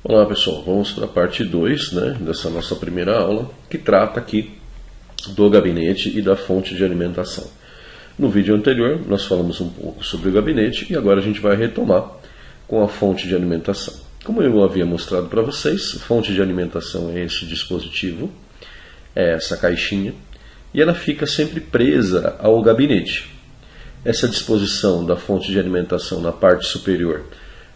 Olá pessoal, vamos para a parte 2 dessa nossa primeira aula, que trata aqui do gabinete e da fonte de alimentação. No vídeo anterior nós falamos um pouco sobre o gabinete e agora a gente vai retomar com a fonte de alimentação. Como eu havia mostrado para vocês, a fonte de alimentação é esse dispositivo, é essa caixinha, e ela fica sempre presa ao gabinete. Essa disposição da fonte de alimentação na parte superior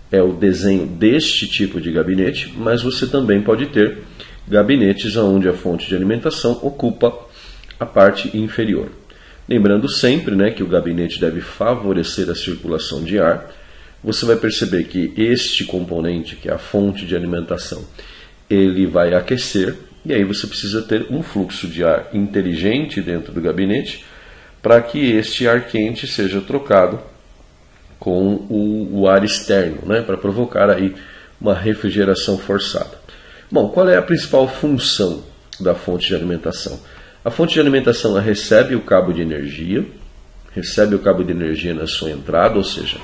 é o desenho deste tipo de gabinete, mas você também pode ter gabinetes onde a fonte de alimentação ocupa a parte inferior. Lembrando sempre que o gabinete deve favorecer a circulação de ar. Você vai perceber que este componente, que é a fonte de alimentação, ele vai aquecer, e aí você precisa ter um fluxo de ar inteligente dentro do gabinete para que este ar quente seja trocado com o ar externo, para provocar aí uma refrigeração forçada. Bom, qual é a principal função da fonte de alimentação? A fonte de alimentação ela recebe o cabo de energia na sua entrada, ou seja,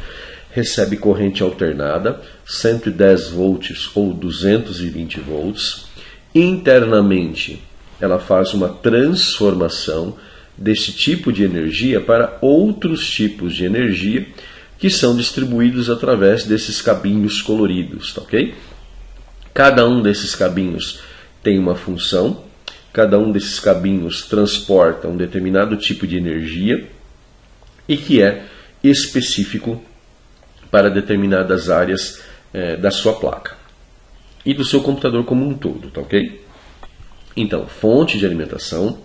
recebe corrente alternada, 110 volts ou 220 volts. Internamente, ela faz uma transformação desse tipo de energia para outros tipos de energia que são distribuídos através desses cabinhos coloridos, tá ok? Cada um desses cabinhos tem uma função, cada um desses cabinhos transporta um determinado tipo de energia e que é específico para determinadas áreas da sua placa e do seu computador como um todo, tá ok? Então, fonte de alimentação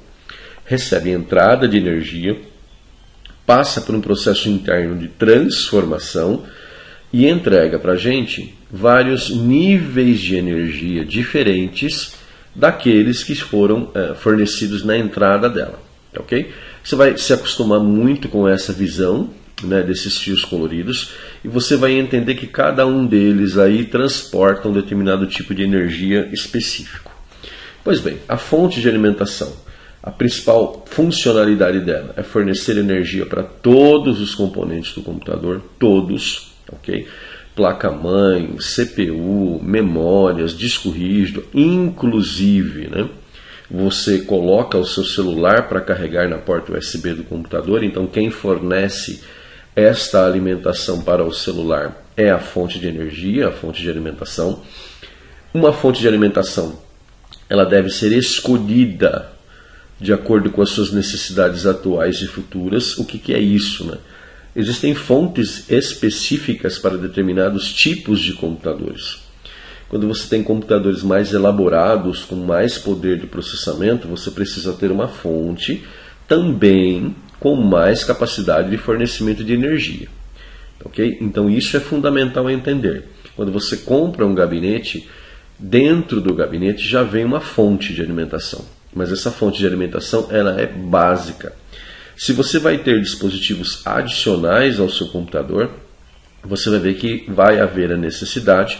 recebe entrada de energia, passa por um processo interno de transformação e entrega para a gente vários níveis de energia diferentes daqueles que foram fornecidos na entrada dela. Okay? Você vai se acostumar muito com essa visão desses fios coloridos e você vai entender que cada um deles aí transporta um determinado tipo de energia específico. Pois bem, a fonte de alimentação, a principal funcionalidade dela é fornecer energia para todos os componentes do computador, todos, ok? Placa-mãe, CPU, memórias, disco rígido, inclusive, você coloca o seu celular para carregar na porta USB do computador, então quem fornece esta alimentação para o celular é a fonte de energia, a fonte de alimentação. Uma fonte de alimentação, ela deve ser escolhida de acordo com as suas necessidades atuais e futuras. O que é isso? Existem fontes específicas para determinados tipos de computadores. Quando você tem computadores mais elaborados, com mais poder de processamento, você precisa ter uma fonte também com mais capacidade de fornecimento de energia. Okay? Então isso é fundamental entender. Quando você compra um gabinete, dentro do gabinete já vem uma fonte de alimentação. Mas essa fonte de alimentação ela é básica. Se você vai ter dispositivos adicionais ao seu computador, você vai ver que vai haver a necessidade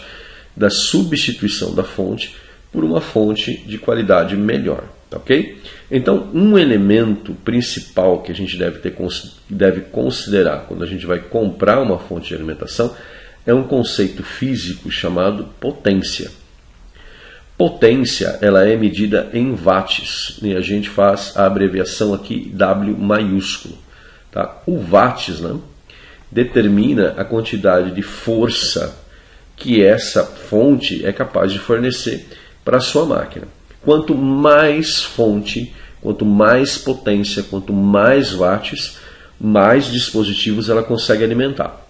da substituição da fonte por uma fonte de qualidade melhor. Ok? Então, um elemento principal que a gente deve considerar quando a gente vai comprar uma fonte de alimentação é um conceito físico chamado potência. Potência ela é medida em watts, e a gente faz a abreviação aqui W maiúsculo. Tá? O watts determina a quantidade de força que essa fonte é capaz de fornecer para a sua máquina. Quanto mais fonte, quanto mais potência, quanto mais watts, mais dispositivos ela consegue alimentar.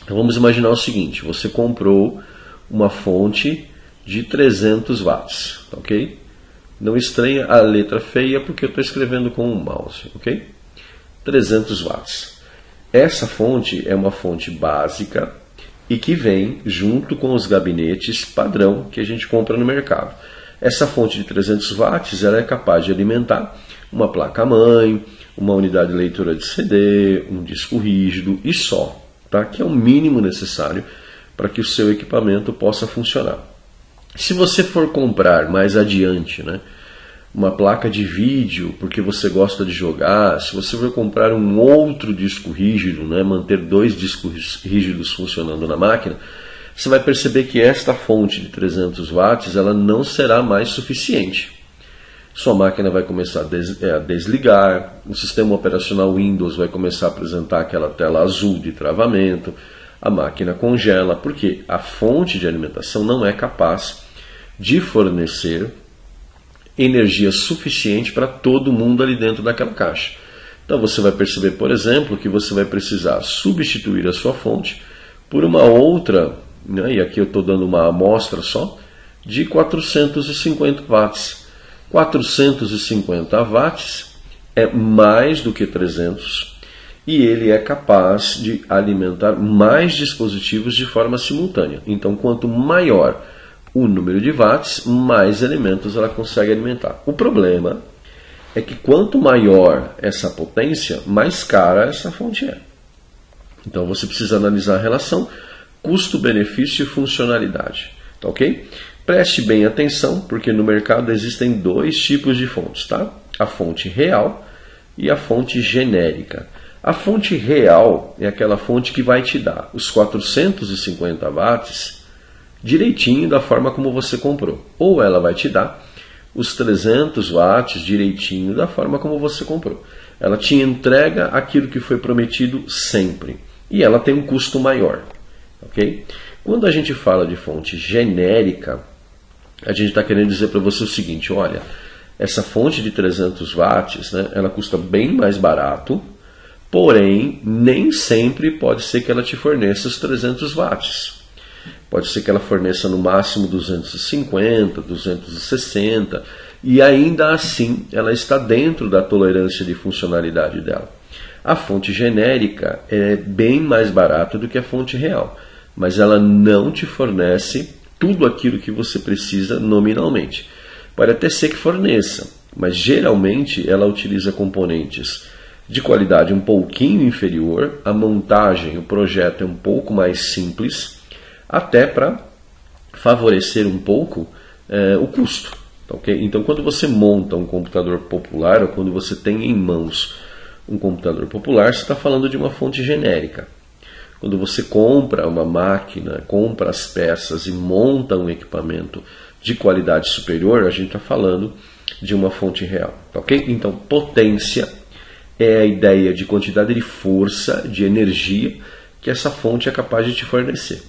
Então vamos imaginar o seguinte, você comprou uma fonte de 300 watts, ok? Não estranha a letra feia porque eu estou escrevendo com um mouse, ok? 300 watts. Essa fonte é uma fonte básica e que vem junto com os gabinetes padrão que a gente compra no mercado. Essa fonte de 300 watts ela é capaz de alimentar uma placa-mãe, uma unidade leitora de CD, um disco rígido e só, tá? Que é o mínimo necessário para que o seu equipamento possa funcionar. Se você for comprar mais adiante, uma placa de vídeo, porque você gosta de jogar, se você for comprar um outro disco rígido, manter 2 discos rígidos funcionando na máquina, você vai perceber que esta fonte de 300 watts ela não será mais suficiente. Sua máquina vai começar a desligar, o sistema operacional Windows vai começar a apresentar aquela tela azul de travamento, a máquina congela, porque a fonte de alimentação não é capaz de fornecer energia suficiente para todo mundo ali dentro daquela caixa. Então você vai perceber, por exemplo, que você vai precisar substituir a sua fonte por uma outra, né, e aqui eu estou dando uma amostra só, de 450 watts. 450 watts é mais do que 300 e ele é capaz de alimentar mais dispositivos de forma simultânea. Então, quanto maior o número de watts, mais elementos ela consegue alimentar. O problema é que quanto maior essa potência, mais cara essa fonte é. Então você precisa analisar a relação custo-benefício e funcionalidade. Tá ok? Preste bem atenção, porque no mercado existem dois tipos de fontes, tá? A fonte real e a fonte genérica. A fonte real é aquela fonte que vai te dar os 450 watts direitinho da forma como você comprou. Ou ela vai te dar os 300 watts direitinho da forma como você comprou. Ela te entrega aquilo que foi prometido sempre. E ela tem um custo maior. Ok? Quando a gente fala de fonte genérica, a gente está querendo dizer para você o seguinte, olha, essa fonte de 300 watts, né, ela custa bem mais barato, porém, nem sempre pode ser que ela te forneça os 300 watts. Pode ser que ela forneça no máximo 250, 260, e ainda assim ela está dentro da tolerância de funcionalidade dela. A fonte genérica é bem mais barata do que a fonte real, mas ela não te fornece tudo aquilo que você precisa nominalmente. Pode até ser que forneça, mas geralmente ela utiliza componentes de qualidade um pouquinho inferior, a montagem, o projeto é um pouco mais simples, até para favorecer um pouco o custo. Okay? Então, quando você monta um computador popular, ou quando você tem em mãos um computador popular, você está falando de uma fonte genérica. Quando você compra uma máquina, compra as peças e monta um equipamento de qualidade superior, a gente está falando de uma fonte real. Okay? Então, potência é a ideia de quantidade de força, de energia que essa fonte é capaz de te fornecer.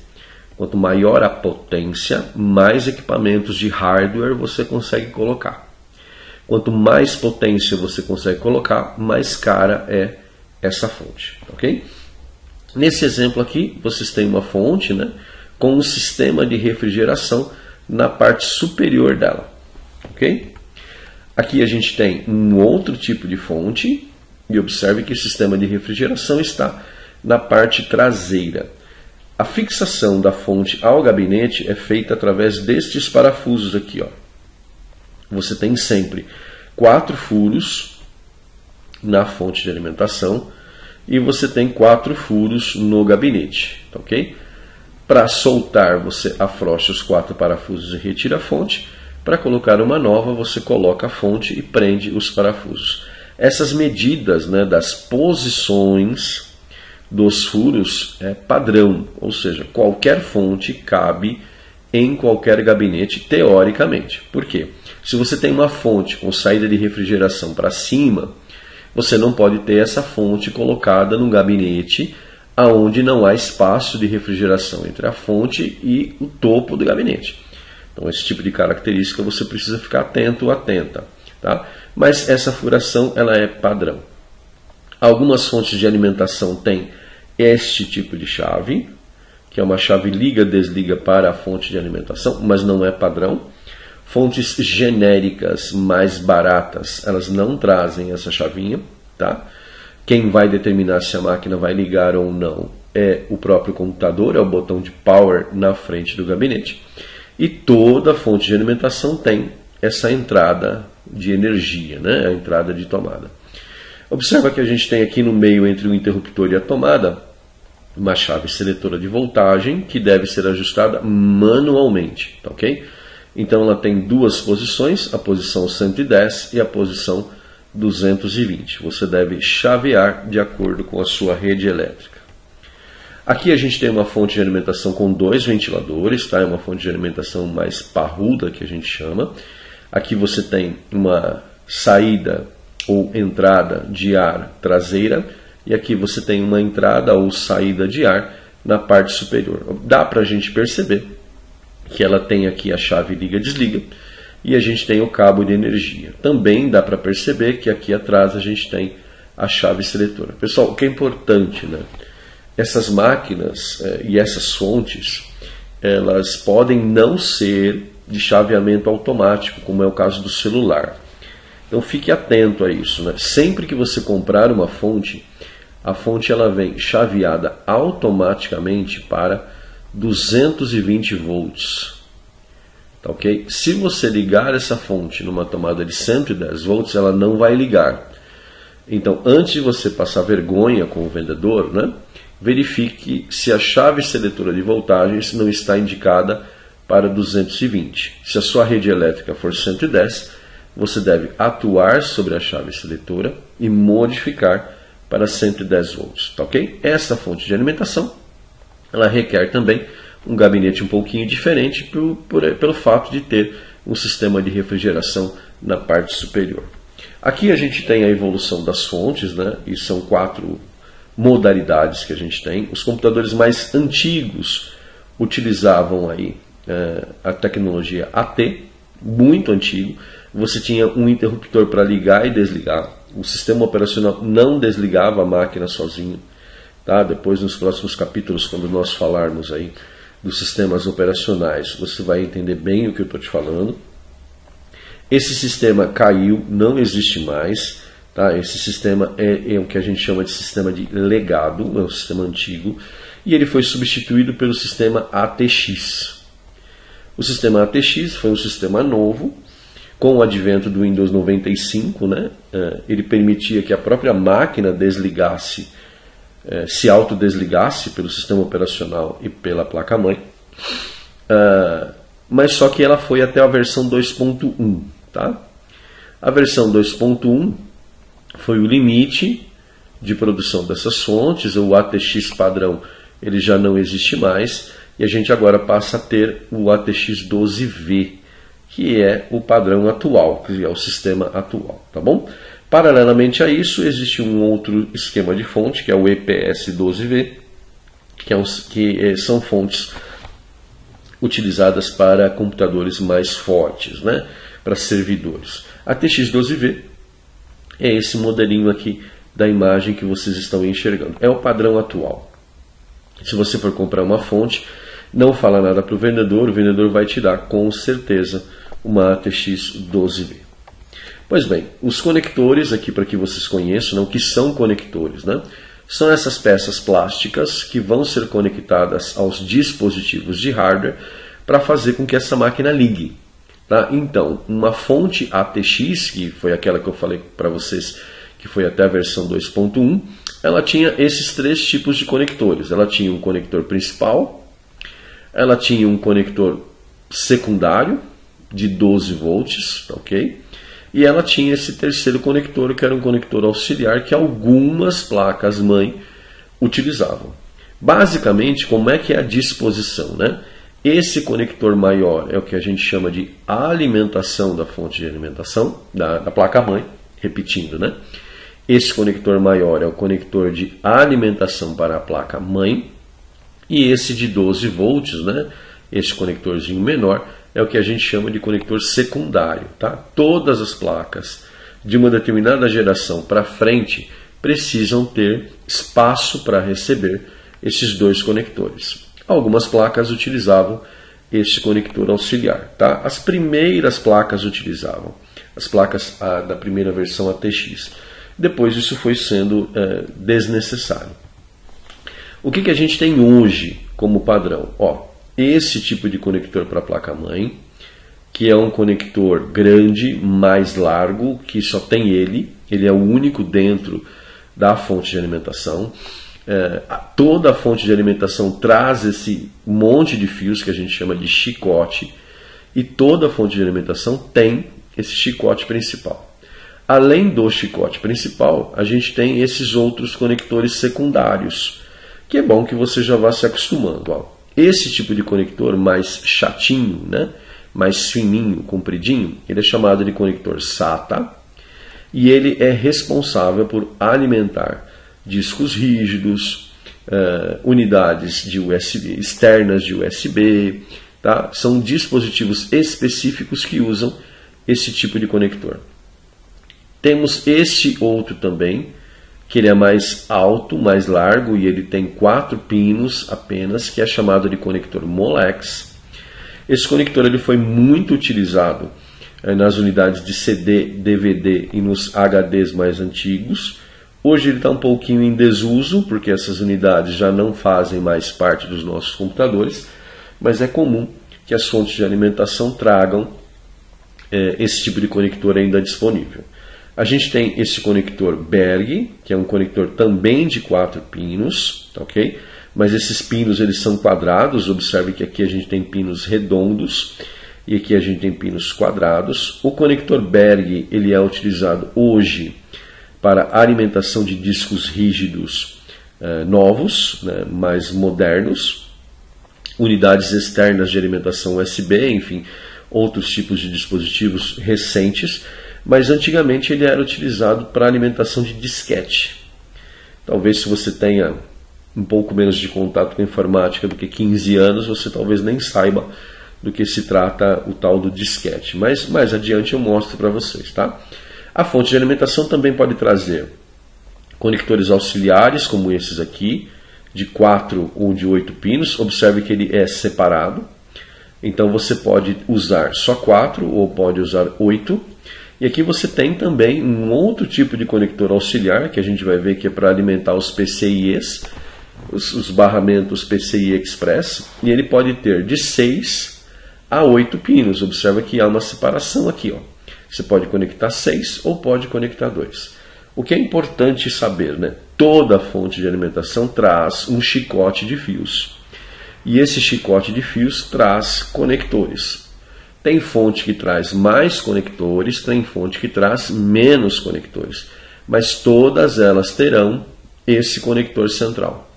Quanto maior a potência, mais equipamentos de hardware você consegue colocar. Quanto mais potência você consegue colocar, mais cara é essa fonte. Okay? Nesse exemplo aqui, vocês têm uma fonte, né, com um sistema de refrigeração na parte superior dela. Okay? Aqui a gente tem um outro tipo de fonte, e observe que o sistema de refrigeração está na parte traseira. A fixação da fonte ao gabinete é feita através destes parafusos aqui. Ó. Você tem sempre 4 furos na fonte de alimentação e você tem 4 furos no gabinete. Okay? Para soltar, você afrouxa os 4 parafusos e retira a fonte. Para colocar uma nova, você coloca a fonte e prende os parafusos. Essas medidas, né, das posições dos furos é padrão, ou seja, qualquer fonte cabe em qualquer gabinete teoricamente. Por quê? Se você tem uma fonte com saída de refrigeração para cima, você não pode ter essa fonte colocada num gabinete onde não há espaço de refrigeração entre a fonte e o topo do gabinete. Então, esse tipo de característica você precisa ficar atento ou atenta. Tá? Mas essa furação ela é padrão. Algumas fontes de alimentação têm este tipo de chave, que é uma chave liga-desliga para a fonte de alimentação, mas não é padrão. Fontes genéricas mais baratas, elas não trazem essa chavinha. Tá? Quem vai determinar se a máquina vai ligar ou não é o próprio computador, é o botão de power na frente do gabinete. E toda fonte de alimentação tem essa entrada de energia, né? A entrada de tomada. Observa que a gente tem aqui no meio entre o interruptor e a tomada uma chave seletora de voltagem que deve ser ajustada manualmente. Tá, ok? Então ela tem duas posições, a posição 110 e a posição 220. Você deve chavear de acordo com a sua rede elétrica. Aqui a gente tem uma fonte de alimentação com 2 ventiladores, tá? É uma fonte de alimentação mais parruda, que a gente chama. Aqui você tem uma saída ou entrada de ar traseira, e aqui você tem uma entrada ou saída de ar na parte superior. Dá para a gente perceber que ela tem aqui a chave liga-desliga, e a gente tem o cabo de energia. Também dá para perceber que aqui atrás a gente tem a chave seletora. Pessoal, o que é importante, né? Essas máquinas e essas fontes, elas podem não ser de chaveamento automático, como é o caso do celular. Então fique atento a isso, né? Sempre que você comprar uma fonte, a fonte ela vem chaveada automaticamente para 220 volts. Tá, ok? Se você ligar essa fonte numa tomada de 110 volts, ela não vai ligar. Então, antes de você passar vergonha com o vendedor, né, verifique se a chave seletora de voltagens não está indicada para 220. Se a sua rede elétrica for 110, você deve atuar sobre a chave seletora e modificar para 110 volts. Tá, ok? Essa fonte de alimentação ela requer também um gabinete um pouquinho diferente pelo fato de ter um sistema de refrigeração na parte superior. Aqui a gente tem a evolução das fontes, né? E são 4 modalidades que a gente tem. Os computadores mais antigos utilizavam aí a tecnologia AT, muito antigo. Você tinha um interruptor para ligar e desligar. O sistema operacional não desligava a máquina sozinho. Tá? Depois, nos próximos capítulos, quando nós falarmos aí dos sistemas operacionais, você vai entender bem o que eu estou te falando. Esse sistema caiu, não existe mais. Tá? Esse sistema é o que a gente chama de sistema de legado, é um sistema antigo, e ele foi substituído pelo sistema ATX. O sistema ATX foi um sistema novo, com o advento do Windows 95, né? Ele permitia que a própria máquina desligasse, se autodesligasse pelo sistema operacional e pela placa-mãe, mas só que ela foi até a versão 2.1. Tá? A versão 2.1 foi o limite de produção dessas fontes. O ATX padrão ele já não existe mais, e a gente agora passa a ter o ATX 12V, que é o padrão atual, que é o sistema atual. Tá bom? Paralelamente a isso, existe um outro esquema de fonte, que é o EPS 12V, que são fontes utilizadas para computadores mais fortes, né? Para servidores. A TX12V é esse modelinho aqui da imagem que vocês estão enxergando. É o padrão atual. Se você for comprar uma fonte, não fala nada para o vendedor vai te dar com certeza uma ATX 12V. Pois bem, os conectores aqui para que vocês conheçam, o que são conectores, né? São essas peças plásticas que vão ser conectadas aos dispositivos de hardware para fazer com que essa máquina ligue. Tá? Então, uma fonte ATX, que foi aquela que eu falei para vocês, que foi até a versão 2.1, ela tinha esses 3 tipos de conectores. Ela tinha um conector principal, ela tinha um conector secundário de 12 volts, ok? E ela tinha esse terceiro conector, que era um conector auxiliar que algumas placas-mãe utilizavam. Basicamente, como é que é a disposição, né? Esse conector maior é o que a gente chama de alimentação da fonte de alimentação, da placa-mãe, repetindo, né? Esse conector maior é o conector de alimentação para a placa-mãe, e esse de 12 volts, né? Esse conectorzinho menor, é o que a gente chama de conector secundário. Tá? Todas as placas de uma determinada geração para frente precisam ter espaço para receber esses 2 conectores. Algumas placas utilizavam esse conector auxiliar. Tá? As primeiras placas utilizavam, as placas da primeira versão ATX. Depois isso foi sendo desnecessário. O que a gente tem hoje como padrão? Esse tipo de conector para a placa-mãe, que é um conector grande, mais largo, que só tem ele é o único dentro da fonte de alimentação. Toda a fonte de alimentação traz esse monte de fios que a gente chama de chicote, e toda a fonte de alimentação tem esse chicote principal. Além do chicote principal, a gente tem esses outros conectores secundários, que é bom que você já vá se acostumando. Ó. Esse tipo de conector mais chatinho, né? Mais fininho, compridinho, ele é chamado de conector SATA e ele é responsável por alimentar discos rígidos, unidades de USB, externas de USB, tá? São dispositivos específicos que usam esse tipo de conector. Temos este outro também, que ele é mais alto, mais largo e ele tem 4 pinos apenas, que é chamado de conector Molex. Esse conector ele foi muito utilizado nas unidades de CD, DVD e nos HDs mais antigos. Hoje ele está um pouquinho em desuso, porque essas unidades já não fazem mais parte dos nossos computadores, mas é comum que as fontes de alimentação tragam esse tipo de conector ainda disponível. A gente tem esse conector Berg, que é um conector também de 4 pinos, tá, ok? Mas esses pinos eles são quadrados, observe que aqui a gente tem pinos redondos e aqui a gente tem pinos quadrados. O conector Berg ele é utilizado hoje para alimentação de discos rígidos novos, né, mais modernos, unidades externas de alimentação USB, enfim, outros tipos de dispositivos recentes, mas antigamente ele era utilizado para alimentação de disquete. Talvez se você tenha um pouco menos de contato com a informática do que 15 anos, você talvez nem saiba do que se trata o tal do disquete, mas mais adiante eu mostro para vocês, tá? A fonte de alimentação também pode trazer conectores auxiliares, como esses aqui, de 4 ou de 8 pinos. Observe que ele é separado. Então você pode usar só 4 ou pode usar 8. E aqui você tem também um outro tipo de conector auxiliar, que a gente vai ver que é para alimentar os PCIEs, os barramentos PCI Express. E ele pode ter de 6 a 8 pinos. Observa que há uma separação aqui, ó. Você pode conectar 6 ou pode conectar 2. O que é importante saber, né? Toda fonte de alimentação traz um chicote de fios. E esse chicote de fios traz conectores. Tem fonte que traz mais conectores, tem fonte que traz menos conectores. Mas todas elas terão esse conector central,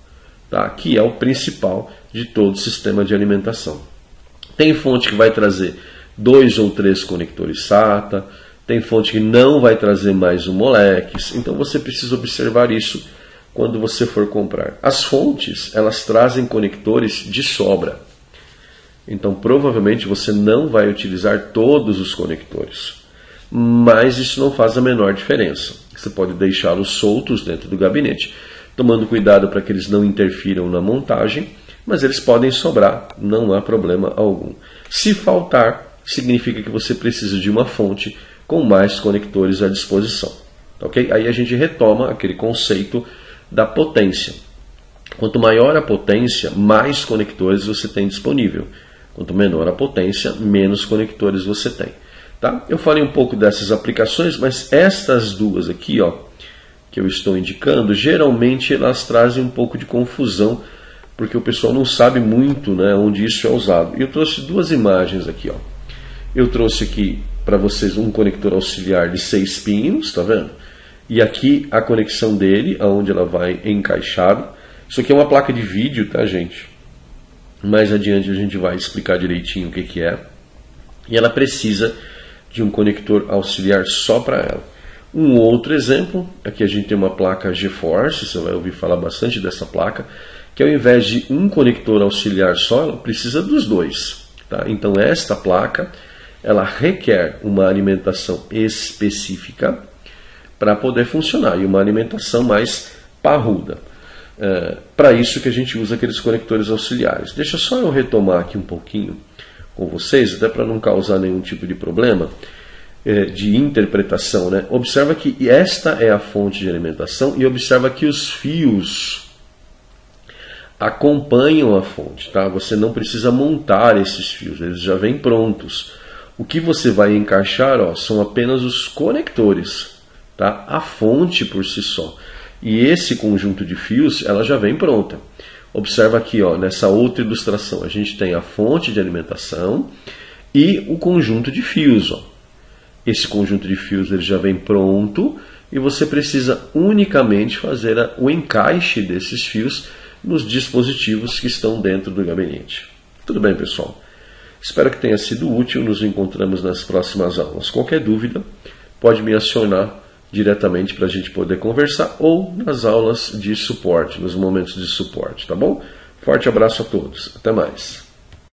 tá? Que é o principal de todo o sistema de alimentação. Tem fonte que vai trazer 2 ou 3 conectores SATA, tem fonte que não vai trazer mais um Molex, então você precisa observar isso quando você for comprar. As fontes, elas trazem conectores de sobra, então provavelmente você não vai utilizar todos os conectores, mas isso não faz a menor diferença. Você pode deixá-los soltos dentro do gabinete, tomando cuidado para que eles não interfiram na montagem, mas eles podem sobrar, não há problema algum. Se faltar, significa que você precisa de uma fonte com mais conectores à disposição. Okay? Aí a gente retoma aquele conceito da potência. Quanto maior a potência, mais conectores você tem disponível. Quanto menor a potência, menos conectores você tem. Tá? Eu falei um pouco dessas aplicações, mas estas duas aqui, ó, que eu estou indicando, geralmente elas trazem um pouco de confusão, porque o pessoal não sabe muito, né, onde isso é usado. E eu trouxe duas imagens aqui, ó. Eu trouxe aqui para vocês um conector auxiliar de 6 pinos, tá vendo? E aqui a conexão dele, aonde ela vai encaixado. Isso aqui é uma placa de vídeo, tá, gente? Mais adiante a gente vai explicar direitinho o que é. E ela precisa de um conector auxiliar só para ela. Um outro exemplo, aqui a gente tem uma placa GeForce, você vai ouvir falar bastante dessa placa, que ao invés de um conector auxiliar só, ela precisa dos dois. Tá? Então esta placa, ela requer uma alimentação específica para poder funcionar, e uma alimentação mais parruda. Para isso que a gente usa aqueles conectores auxiliares. Deixa só eu retomar aqui um pouquinho com vocês, até para não causar nenhum tipo de problema de interpretação, né? Observa que esta é a fonte de alimentação e observa que os fios acompanham a fonte, tá? Você não precisa montar esses fios, eles já vêm prontos. O que você vai encaixar, ó, são apenas os conectores, tá? A fonte por si só. E esse conjunto de fios, ela já vem pronta. Observa aqui, ó, nessa outra ilustração, a gente tem a fonte de alimentação e o conjunto de fios, ó. Esse conjunto de fios ele já vem pronto e você precisa unicamente fazer o encaixe desses fios nos dispositivos que estão dentro do gabinete. Tudo bem, pessoal? Espero que tenha sido útil. Nos encontramos nas próximas aulas. Qualquer dúvida, pode me acionar diretamente para a gente poder conversar ou nas aulas de suporte, nos momentos de suporte, tá bom? Forte abraço a todos. Até mais.